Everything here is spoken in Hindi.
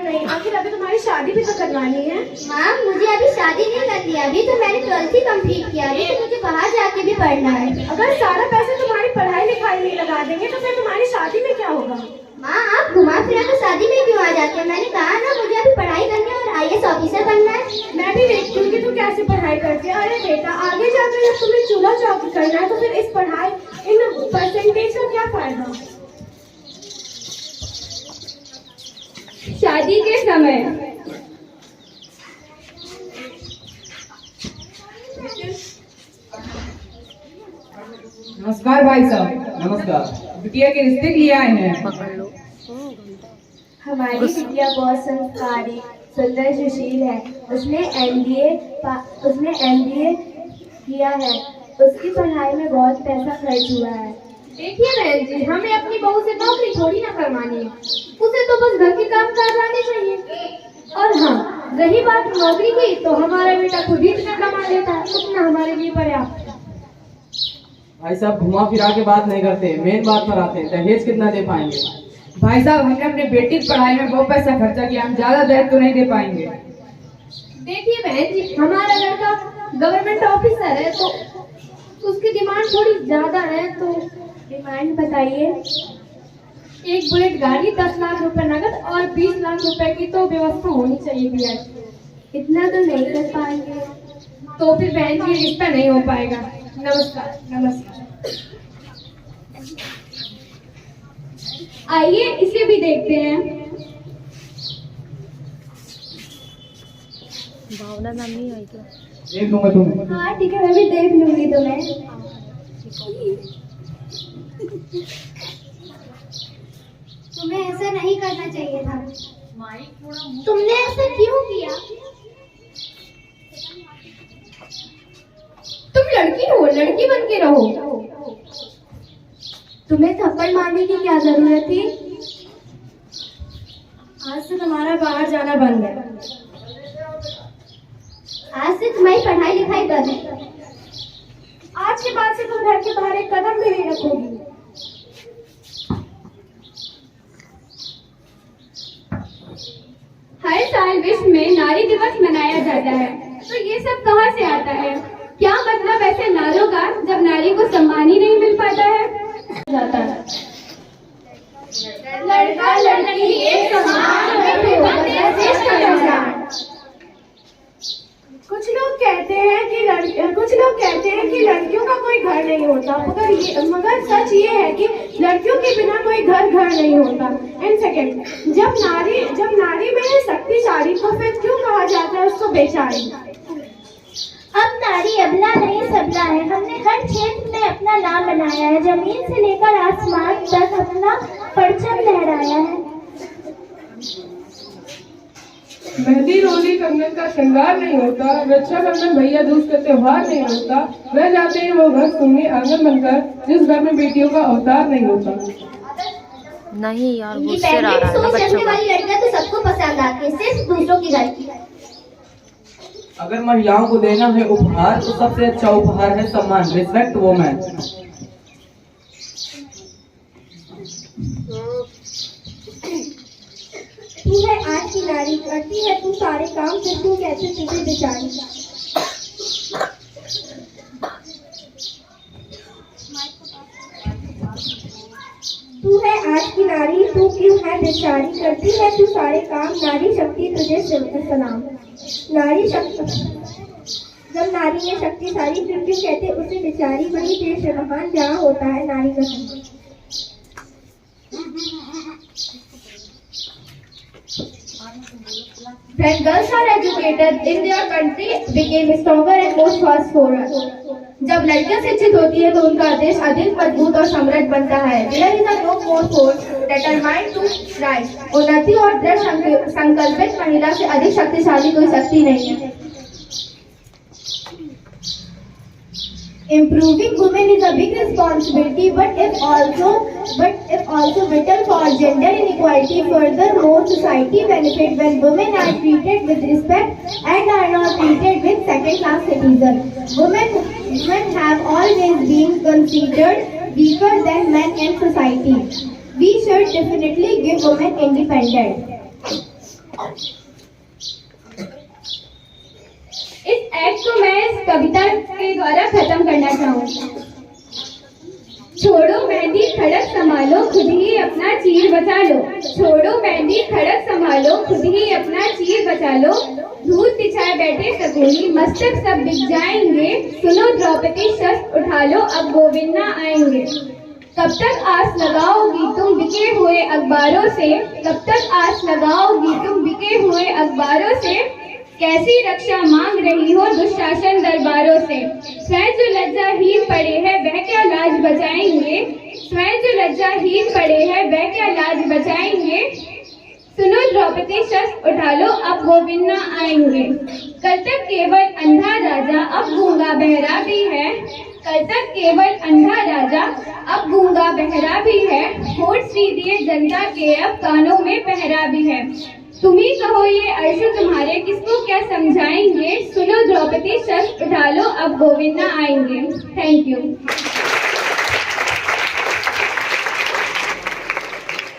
नहीं, आखिर अभी तुम्हारी शादी भी तो करवानी है। माँ मुझे अभी शादी नहीं करनी, अभी तो मैंने 12th ही कंप्लीट किया, अभी तो मुझे बाहर जाके भी पढ़ना है। अगर सारा पैसा तुम्हारी पढ़ाई लिखाई में लगा देंगे तो फिर तुम्हारी शादी में क्या होगा? माँ आप घुमा फिरा तो शादी में क्यों आ जाते हैं? मैंने कहा ना मुझे अभी पढ़ाई करनी है और IAS ऑफिसर बनना है। मैं भी देखती हूँ कि तू कैसे पढ़ाई करती है। अरे बेटा, आगे जाकर जब तुम्हें चूल्हा चौकी करना है तो फिर इस पढ़ाई, इन परसेंटेज का क्या फायदा? शादी के समय नमस्कार भाई साहब। नमस्कार। बिटिया के रिश्ते के लिए आए हैं। हमारी बिटिया बहुत संस्कारी, सुंदर, सुशील है। उसने MBA किया है। उसकी पढ़ाई में बहुत पैसा खर्च हुआ है। देखिए बहन जी, हमें अपनी बहू से नौकरी थोड़ी ना करवानी है, उसे तो बस घर के काम करवाने चाहिए। और हाँ, रही बात नौकरी की, तो हमारा बेटा खुद ही इतना कमा लेता है, उतना हमारे लिए पर्याप्त है। भाई साहब घुमा फिरा के बात नहीं करते, मेन बात पर आते हैं। दहेज कितना दे पाएंगे? भाई साहब हमने अपनी बेटी की पढ़ाई में बहुत पैसा खर्चा किया, हम ज्यादा दहेज तो नहीं दे पाएंगे। देखिए बहन जी, हमारा लड़का गवर्नमेंट ऑफिसर है तो उसकी डिमांड थोड़ी ज्यादा है। तो डिमांड बताइए। एक बुलेट गाड़ी, 10 लाख रुपए नगद और 20 लाख रुपए की तो व्यवस्था होनी चाहिए भैया। इतना तो नहीं कर पाएंगे। तो फिर बहन जी रिश्ता नहीं हो पाएगा। नमस्कार। नमस्कार। आइए इसे भी देखते हैं। भावना नाम नहीं आई क्या? देख लूंगा तुम्हें। हाँ ठीक है, मैं भी देख लूंगी तुम्हें। तुम्हें ऐसा नहीं करना चाहिए था। तुमने ऐसा क्यों किया? तुम लड़की हो, लड़की बन के रहो। तुम्हें थप्पड़ मारने की क्या जरूरत थी? आज से तुम्हारा बाहर जाना बंद है। आज से तुम्हारी पढ़ाई लिखाई कर रहे। आज के बाद से तुम घर के बाहर एक कदम भी नहीं रखोगी। हर साल विश्व में नारी दिवस मनाया जाता है, तो ये सब कहाँ से आता है? क्या मतलब ऐसे नारों का जब नारी को सम्मान ही नहीं मिल पाता है? जाता है। लड़का लड़की एक समान देश का कल्याण। कुछ लोग कहते हैं कि लड़कियों का कोई घर नहीं होता, मगर सच ये है कि लड़कियों के बिना कोई घर नहीं होता। एंड सेकेंड, जब नारी में है शक्तिशाली, तो फिर क्यों कहा जाता है उसको बेचारी? अब नारी अबला नहीं सबला है। हमने हर क्षेत्र में अपना नाम बनाया है, जमीन से लेकर आसमान तक अपना परचम लहराया है। मेहंदी रोली कंगन का श्रृंगार नहीं होता, रक्षाबंधन भैया दूज का त्योहार नहीं होता। रह जाते हैं वो घर सुनने आंगन बनकर, जिस घर में बेटियों का अवतार नहीं होता। नहीं यार, गुस्से आ रहा है ना बच्चों का। वाली लड़कियां तो सबको पसंद आती है, सिर्फ दूसरों की लड़की। अगर महिलाओं को देना है उपहार तो सबसे अच्छा उपहार है सम्मान, रिस्पेक्ट वुमेन। तू है आज की नारी, करती है तू सारे काम, फिर तू कैसे तुझे बेचारी? तू है आज की नारी, तू क्यों है बेचारी? करती है तू सारे काम, नारी शक्ति तुझे सलाम। नारी शक्ति, जब नारी है शक्तिशाली, फिर क्यों कहते उसे बेचारी? वही देश है महान जहाँ होता है नारी का सम्मान। When girls are educated in their country became stronger and more prosperous. जब लड़कियां शिक्षित होती है तो उनका देश अधिक मजबूत और समृद्ध बनता है। There is a no more force determined to rise. उन्नति और दृढ़ संकल्पित महिला से अधिक शक्तिशाली कोई शक्ति नहीं है। Improving women is a big responsibility, but if also vital for gender inequality. Furthermore, society benefit when women are treated with respect and are not treated with second-class citizens. Women have always been considered weaker than men in society. We should definitely give women independence. इस एक्ट को मैं इस कविता के द्वारा खत्म करना चाहूँगी। छोड़ो मेहंदी खड़क संभालो, खुद ही अपना चीर बचा लो। छोड़ो मेहंदी खड़क संभालो, खुद ही अपना चीर बचा लो। धूल बिछाए बैठे सकोनी, मस्तक सब बिक जाएंगे। सुनो द्रौपदी शस्त्र उठा लो, अब गोविंद ना आएंगे। कब तक आस लगाओगी तुम बिके हुए अखबारों से? कब तक आस लगाओगी तुम बिके हुए अखबारों से? कैसी रक्षा मांग रही हो दुशासन दरबारों से? स्वयं जो लज्जाहीन पड़े हैं वह क्या लाज बचाएंगे? स्वयं जो लज्जाहीन पड़े हैं वह क्या लाज बचाएंगे? सुनो द्रौपदी शस्त्र उठा लो, अब गोविंद ना आएंगे। कल तक केवल अंधा राजा अब गूंगा बहरा भी है। कल तक केवल अंधा राजा अब गूंगा बहरा भी है। होठ सीधिए जनता के अब कानों में पहरा भी है। तुम ही कहो ये अर्श तुम्हारे किसको क्या समझाएंगे? सुनो द्रौपदी शस्त्र उठा लो, अब गोविंद ना आएंगे। Thank you.